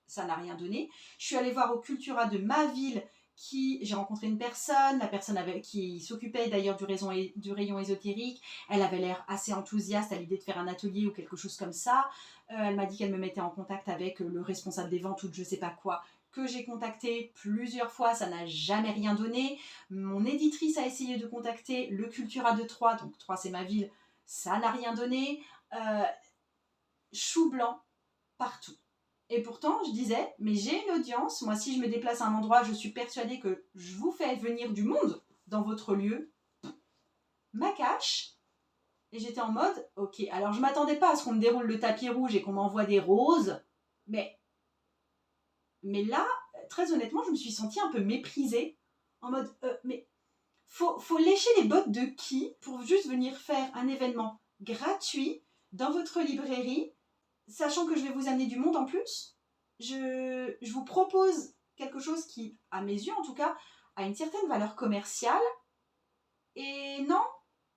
Ça n'a rien donné. Je suis allée voir au Cultura de ma ville j'ai rencontré une personne, la personne qui s'occupait d'ailleurs du rayon ésotérique. Elle avait l'air assez enthousiaste à l'idée de faire un atelier ou quelque chose comme ça. Elle m'a dit qu'elle me mettait en contact avec le responsable des ventes ou de je sais pas quoi, que j'ai contacté plusieurs fois, ça n'a jamais rien donné. Mon éditrice a essayé de contacter le Cultura de Troyes, donc Troyes c'est ma ville, ça n'a rien donné. Chou blanc partout. Et pourtant, je disais, mais j'ai une audience. Moi, si je me déplace à un endroit, je suis persuadée que je vous fais venir du monde dans votre lieu. Ma cache. Et j'étais en mode, ok, alors je m'attendais pas à ce qu'on me déroule le tapis rouge et qu'on m'envoie des roses. Mais là, très honnêtement, je me suis sentie un peu méprisée. En mode, mais faut lécher les bottes de qui pour juste venir faire un événement gratuit dans votre librairie, sachant que je vais vous amener du monde en plus. Je vous propose quelque chose qui, à mes yeux en tout cas, a une certaine valeur commerciale. Et non,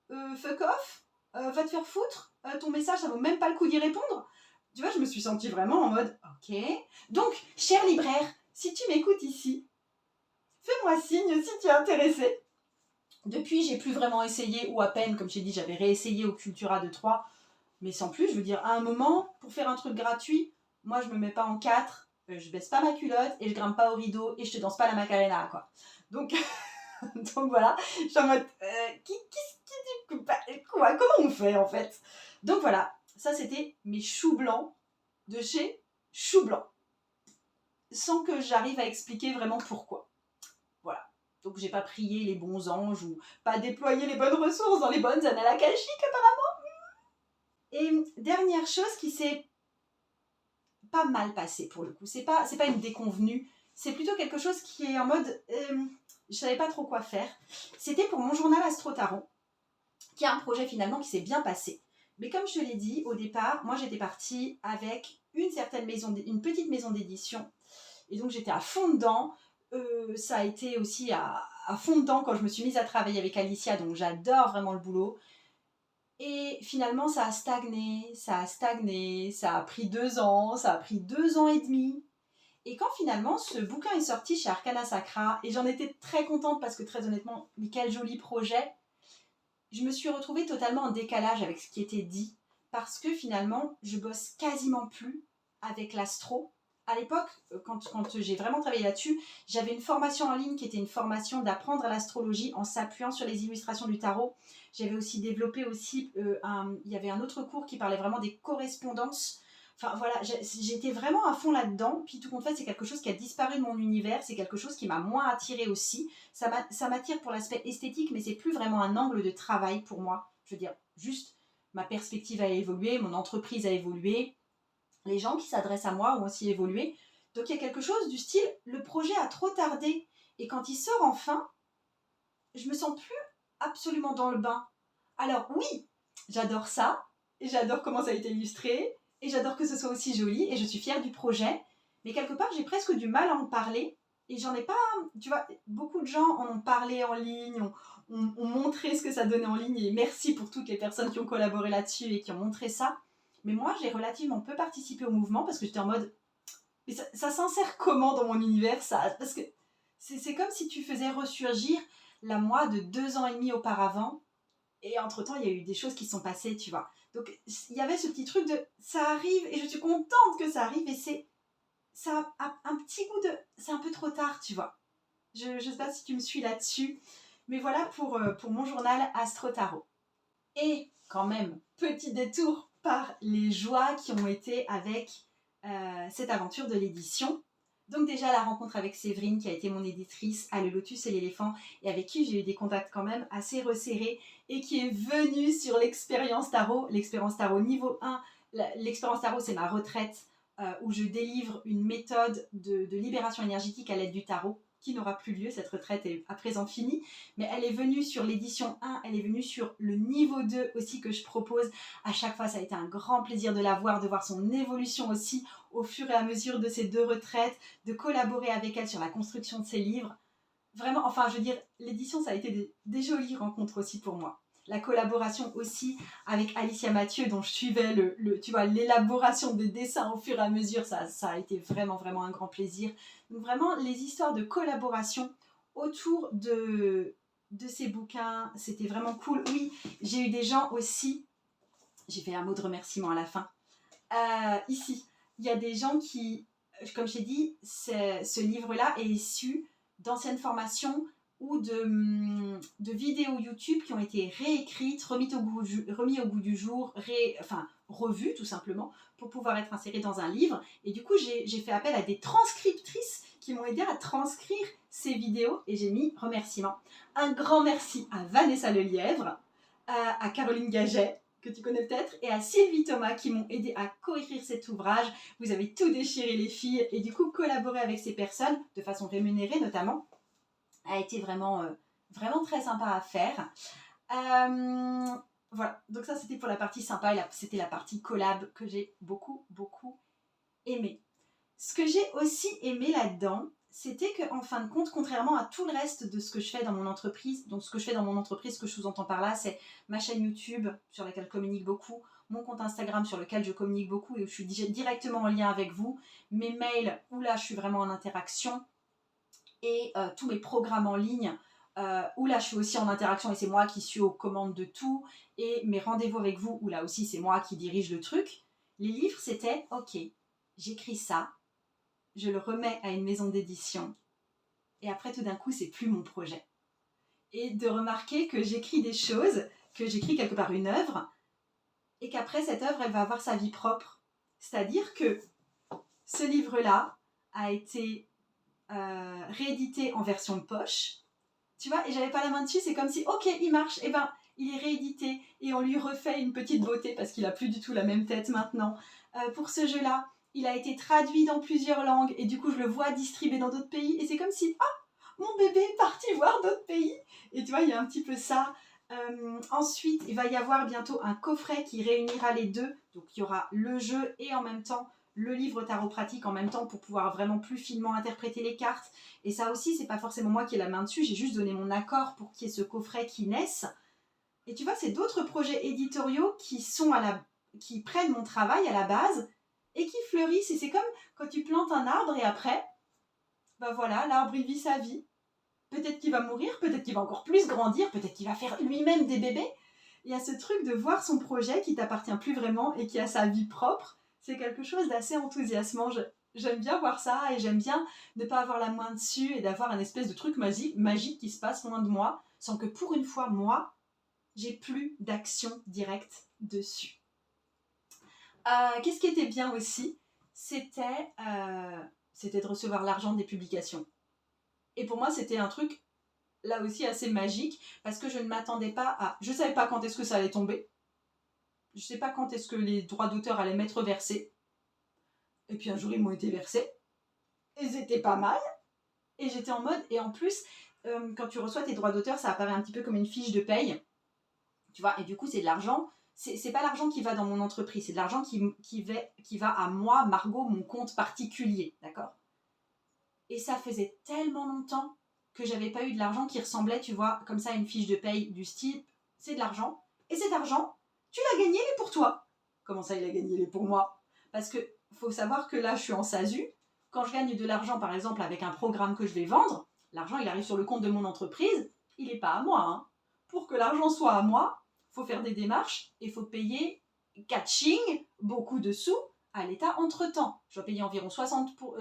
fuck off, va te faire foutre, ton message ça vaut même pas le coup d'y répondre. Tu vois, je me suis sentie vraiment en mode, ok. Donc, cher libraire, si tu m'écoutes ici, fais-moi signe si tu es intéressé. Depuis, j'ai plus vraiment essayé, ou à peine, comme j'ai dit, j'avais réessayé au Cultura de Troyes, mais sans plus, je veux dire, à un moment, pour faire un truc gratuit, moi je me mets pas en 4, je baisse pas ma culotte et je grimpe pas au rideau et je te danse pas la Macarena, quoi. Donc, donc voilà, je suis en mode, quoi, comment on fait en fait? Donc voilà, ça c'était mes choux blancs de chez Chou Blanc, sans que j'arrive à expliquer vraiment pourquoi. Voilà. Donc j'ai pas prié les bons anges ou pas déployé les bonnes ressources dans les bonnes annales akashiques apparemment. Et dernière chose qui s'est pas mal passée pour le coup, c'est pas une déconvenue, c'est plutôt quelque chose qui est en mode je savais pas trop quoi faire. C'était pour mon journal Astro Tarot, qui est un projet finalement qui s'est bien passé. Mais comme je te l'ai dit au départ, moi j'étais partie avec une petite maison d'édition. Et donc j'étais à fond dedans. Ça a été aussi à fond dedans quand je me suis mise à travailler avec Alicia, donc j'adore vraiment le boulot. Et finalement, ça a stagné, ça a pris 2 ans, ça a pris 2 ans et demi. Et quand finalement ce bouquin est sorti chez Arcana Sacra, et j'en étais très contente parce que très honnêtement, mais quel joli projet, je me suis retrouvée totalement en décalage avec ce qui était dit, parce que finalement, je bosse quasiment plus avec l'astro. À l'époque, quand j'ai vraiment travaillé là-dessus, j'avais une formation en ligne qui était une formation d'apprendre l'astrologie en s'appuyant sur les illustrations du tarot. J'avais aussi développé il y avait un autre cours qui parlait vraiment des correspondances. Enfin voilà, j'étais vraiment à fond là-dedans. Puis tout compte fait, c'est quelque chose qui a disparu de mon univers. C'est quelque chose qui m'a moins attirée aussi. Ça m'attire pour l'aspect esthétique, mais c'est plus vraiment un angle de travail pour moi. Je veux dire, juste ma perspective a évolué, mon entreprise a évolué, les gens qui s'adressent à moi ont aussi évolué. Donc il y a quelque chose du style, le projet a trop tardé. Et quand il sort enfin, je me sens plus absolument dans le bain. Alors oui, j'adore ça, et j'adore comment ça a été illustré, et j'adore que ce soit aussi joli, et je suis fière du projet, mais quelque part j'ai presque du mal à en parler, et j'en ai pas, tu vois, beaucoup de gens en ont parlé en ligne, ont montré ce que ça donnait en ligne, et merci pour toutes les personnes qui ont collaboré là-dessus et qui ont montré ça, mais moi j'ai relativement peu participé au mouvement, parce que j'étais en mode, mais ça s'insère comment dans mon univers, ça? Parce que c'est comme si tu faisais ressurgir la moi de 2 ans et demi auparavant, et entre-temps, il y a eu des choses qui sont passées, tu vois. Donc, il y avait ce petit truc de ça arrive, et je suis contente que ça arrive, et ça a un petit goût de c'est un peu trop tard, tu vois. Je ne sais pas si tu me suis là-dessus. Mais voilà pour mon journal Astro Tarot. Et quand même, petit détour par les joies qui ont été avec cette aventure de l'édition. Donc déjà la rencontre avec Séverine qui a été mon éditrice à Le Lotus et l'éléphant et avec qui j'ai eu des contacts quand même assez resserrés et qui est venue sur l'expérience tarot niveau 1. L'expérience tarot c'est ma retraite où je délivre une méthode de libération énergétique à l'aide du tarot qui n'aura plus lieu, cette retraite est à présent finie, mais elle est venue sur l'édition 1, elle est venue sur le niveau 2 aussi que je propose. À chaque fois, ça a été un grand plaisir de la voir, de voir son évolution aussi au fur et à mesure de ces 2 retraites, de collaborer avec elle sur la construction de ses livres. Vraiment, enfin, je veux dire, l'édition, ça a été des jolies rencontres aussi pour moi. La collaboration aussi avec Alicia Mathieu, dont je suivais tu vois, l'élaboration des dessins au fur et à mesure, ça a été vraiment, vraiment un grand plaisir. Donc vraiment, les histoires de collaboration autour de ces bouquins, c'était vraiment cool. Oui, j'ai eu des gens aussi, j'ai fait un mot de remerciement à la fin. Ici, il y a des gens qui, comme je t'ai dit, ce livre-là est issu d'anciennes formations ou de vidéos YouTube qui ont été réécrites, remis au goût du jour, revues tout simplement, pour pouvoir être insérées dans un livre. Et du coup, j'ai fait appel à des transcriptrices qui m'ont aidé à transcrire ces vidéos et j'ai mis remerciements. Un grand merci à Vanessa Lelièvre, à Caroline Gaget, que tu connais peut-être, et à Sylvie Thomas qui m'ont aidé à coécrire cet ouvrage. Vous avez tout déchiré les filles et du coup collaborer avec ces personnes, de façon rémunérée notamment, a été vraiment, vraiment très sympa à faire. Voilà, donc ça c'était pour la partie sympa et c'était la partie collab que j'ai beaucoup, beaucoup aimé. Ce que j'ai aussi aimé là-dedans, c'était qu'en fin de compte, contrairement à tout le reste de ce que je fais dans mon entreprise, donc ce que je fais dans mon entreprise, ce que je sous-entends par là, c'est ma chaîne YouTube sur laquelle je communique beaucoup, mon compte Instagram sur lequel je communique beaucoup et où je suis directement en lien avec vous, mes mails où là je suis vraiment en interaction et tous mes programmes en ligne où là je suis aussi en interaction et c'est moi qui suis aux commandes de tout et mes rendez-vous avec vous où là aussi c'est moi qui dirige le truc. Les livres c'était ok, j'écris ça, je le remets à une maison d'édition et après tout d'un coup c'est plus mon projet. Et de remarquer que j'écris des choses, que j'écris quelque part une œuvre et qu'après cette œuvre elle va avoir sa vie propre. C'est-à-dire que ce livre-là a été réédité en version de poche, tu vois, et j'avais pas la main dessus, c'est comme si ok il marche, et ben il est réédité et on lui refait une petite beauté parce qu'il a plus du tout la même tête maintenant. Pour ce jeu-là, il a été traduit dans plusieurs langues et du coup je le vois distribué dans d'autres pays et c'est comme si mon bébé est parti voir d'autres pays. Et tu vois, il y a un petit peu ça. Ensuite, il va y avoir bientôt un coffret qui réunira les deux. Donc il y aura le jeu et en même temps le livre tarot pratique en même temps pour pouvoir vraiment plus finement interpréter les cartes. Et ça aussi, c'est pas forcément moi qui ai la main dessus, j'ai juste donné mon accord pour qu'il y ait ce coffret qui naisse. Et tu vois, c'est d'autres projets éditoriaux qui prennent mon travail à la base et qui fleurissent. Et c'est comme quand tu plantes un arbre et après, ben voilà, l'arbre il vit sa vie. Peut-être qu'il va mourir, peut-être qu'il va encore plus grandir, peut-être qu'il va faire lui-même des bébés. Il y a ce truc de voir son projet qui t'appartient plus vraiment et qui a sa vie propre. C'est quelque chose d'assez enthousiasmant. J'aime bien voir ça et j'aime bien ne pas avoir la main dessus et d'avoir un espèce de truc magique qui se passe loin de moi, sans que pour une fois, moi, j'ai plus d'action directe dessus. Qu'est-ce qui était bien aussi, c'était de recevoir l'argent des publications. Et pour moi, c'était un truc là aussi assez magique parce que je ne m'attendais pas à... Je ne savais pas quand est-ce que ça allait tomber. Je ne sais pas quand est-ce que les droits d'auteur allaient m'être versés. Et puis un jour, ils m'ont été versés. Et c'était pas mal. Et j'étais en mode... Et en plus, quand tu reçois tes droits d'auteur, ça apparaît un petit peu comme une fiche de paye. Tu vois, et du coup, c'est de l'argent... C'est pas l'argent qui va dans mon entreprise, c'est de l'argent qui va à moi, Margot, mon compte particulier. D'accord ? Et ça faisait tellement longtemps que j'avais pas eu de l'argent qui ressemblait, tu vois, comme ça, à une fiche de paye du style, c'est de l'argent, et cet argent, tu l'as gagné, il est pour toi. Comment ça, il a gagné, il est pour moi? Parce que faut savoir que là, je suis en SASU. Quand je gagne de l'argent, par exemple, avec un programme que je vais vendre, l'argent, il arrive sur le compte de mon entreprise, il n'est pas à moi. Hein. Pour que l'argent soit à moi, il faut faire des démarches et il faut payer catching, beaucoup de sous, à l'État entre-temps. Je dois payer environ 60 pour,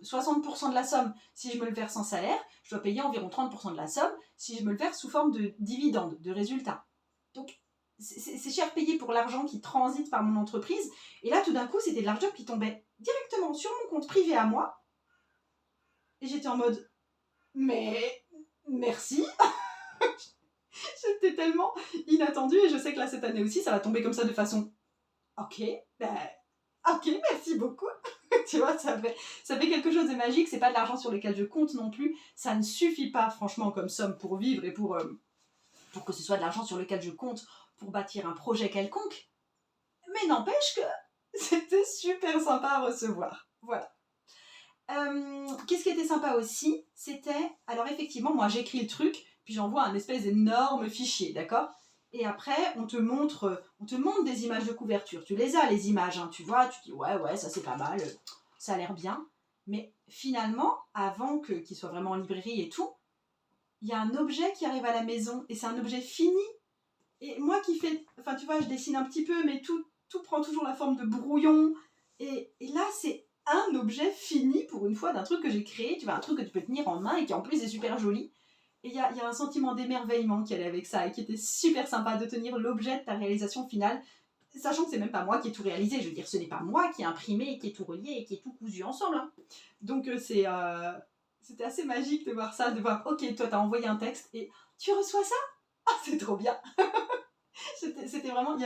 60% de la somme si je me le verse en salaire, je dois payer environ 30% de la somme si je me le verse sous forme de dividende, de résultat. Donc, c'est cher payé pour l'argent qui transite par mon entreprise. Et là, tout d'un coup, c'était de l'argent qui tombait directement sur mon compte privé à moi. Et j'étais en mode, mais merci. C'était tellement inattendu. Et je sais que là, cette année aussi, ça va tomber comme ça de façon, ok, ben, ok, merci beaucoup. Tu vois, ça fait quelque chose de magique. C'est pas de l'argent sur lequel je compte non plus. Ça ne suffit pas, franchement, comme somme pour vivre et pour que ce soit de l'argent sur lequel je compte pour bâtir un projet quelconque. Mais n'empêche que c'était super sympa à recevoir. Voilà. Qu'est-ce qui était sympa aussi, c'était, alors effectivement, moi j'écris le truc, puis j'envoie un espèce d'énorme fichier, d'accord? Et après, on te montre des images de couverture. Tu les as, les images, hein, tu vois, tu dis, ouais, ça c'est pas mal, ça a l'air bien. Mais finalement, avant qu'il soit vraiment en librairie et tout, il y a un objet qui arrive à la maison, et c'est un objet fini. Et moi qui fais, enfin tu vois, je dessine un petit peu, mais tout prend toujours la forme de brouillon. Et là, c'est un objet fini, pour une fois, d'un truc que j'ai créé, tu vois, un truc que tu peux tenir en main et qui en plus est super joli. Et il y a un sentiment d'émerveillement qui allait avec ça et qui était super sympa de tenir l'objet de ta réalisation finale, sachant que c'est même pas moi qui ai tout réalisé. Je veux dire, ce n'est pas moi qui ai imprimé et qui ai tout relié et qui ai tout cousu ensemble. Hein. Donc c'était assez magique de voir ça, de voir, ok, toi t'as envoyé un texte et tu reçois ça. Ah, c'est trop bien. C'était vraiment, il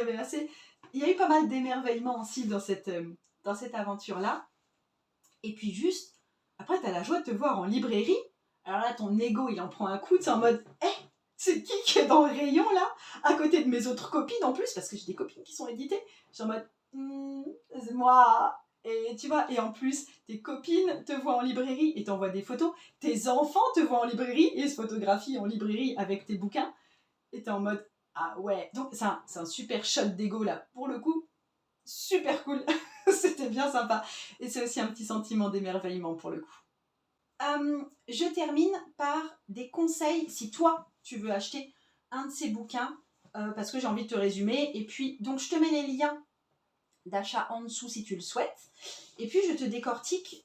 y a eu pas mal d'émerveillement aussi dans cette aventure-là. Et puis juste, après, t'as la joie de te voir en librairie. Alors là, ton ego, il en prend un coup, c'est en mode, c'est qui est dans le rayon là, à côté de mes autres copines en plus, parce que j'ai des copines qui sont éditées. Je suis en mode, c'est moi. Et tu vois, et en plus, tes copines te voient en librairie et t'envoient des photos. Tes enfants te voient en librairie et se photographient en librairie avec tes bouquins. Et t'es en mode, ah ouais. Donc c'est un super shot d'ego là. Pour le coup, super cool. C'était bien sympa. Et c'est aussi un petit sentiment d'émerveillement pour le coup. Je termine par des conseils si toi, tu veux acheter un de ces bouquins, parce que j'ai envie de te résumer. Et puis, donc je te mets les liens d'achat en dessous si tu le souhaites. Et puis je te décortique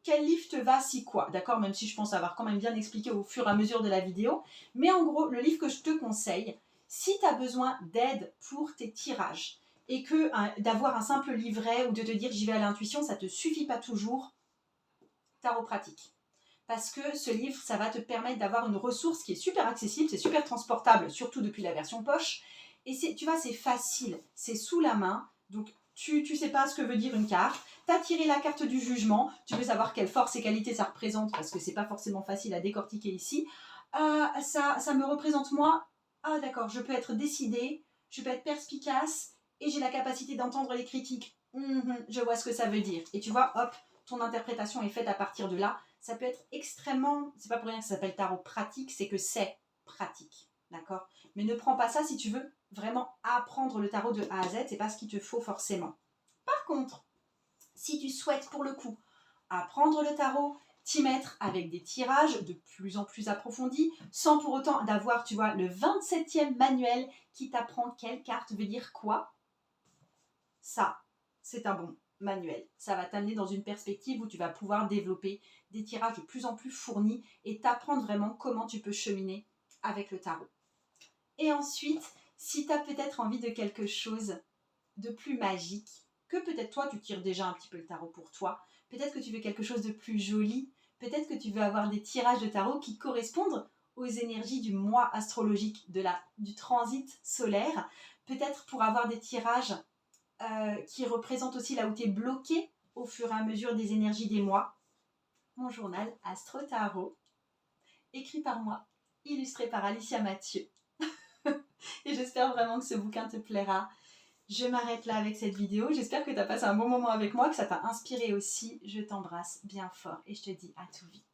quel livre te va si quoi, d'accord? Même si je pense avoir quand même bien expliqué au fur et à mesure de la vidéo. Mais en gros, le livre que je te conseille, si tu as besoin d'aide pour tes tirages et que d'avoir un simple livret ou de te dire j'y vais à l'intuition, ça ne te suffit pas toujours, Tarot Pratique. Parce que ce livre, ça va te permettre d'avoir une ressource qui est super accessible, c'est super transportable, surtout depuis la version poche. Et tu vois, c'est facile, c'est sous la main. Donc, tu sais pas ce que veut dire une carte. Tu as tiré la carte du jugement. Tu veux savoir quelle force et qualité ça représente parce que c'est pas forcément facile à décortiquer ici. Ça me représente moi. Ah d'accord, je peux être décidée, je peux être perspicace et j'ai la capacité d'entendre les critiques. Je vois ce que ça veut dire. Et tu vois, hop, ton interprétation est faite à partir de là. Ça peut être extrêmement... C'est pas pour rien que ça s'appelle tarot pratique, c'est que c'est pratique. D'accord? Mais ne prends pas ça si tu veux vraiment apprendre le tarot de A à Z, c'est pas ce qu'il te faut forcément. Par contre, si tu souhaites pour le coup apprendre le tarot, t'y mettre avec des tirages de plus en plus approfondis, sans pour autant d'avoir, tu vois, le 27e manuel qui t'apprend quelle carte veut dire quoi, ça, c'est un bon manuel. Ça va t'amener dans une perspective où tu vas pouvoir développer des tirages de plus en plus fournis et t'apprendre vraiment comment tu peux cheminer avec le tarot. Et ensuite, si tu as peut-être envie de quelque chose de plus magique, que peut-être toi tu tires déjà un petit peu le tarot pour toi, peut-être que tu veux quelque chose de plus joli, peut-être que tu veux avoir des tirages de tarot qui correspondent aux énergies du mois astrologique, du transit solaire, peut-être pour avoir des tirages qui représentent aussi là où tu es bloqué au fur et à mesure des énergies des mois. Mon journal Astro Tarot, écrit par moi, illustré par Alicia Mathieu. Et j'espère vraiment que ce bouquin te plaira. Je m'arrête là avec cette vidéo. J'espère que tu as passé un bon moment avec moi, que ça t'a inspiré aussi. Je t'embrasse bien fort et je te dis à tout vite.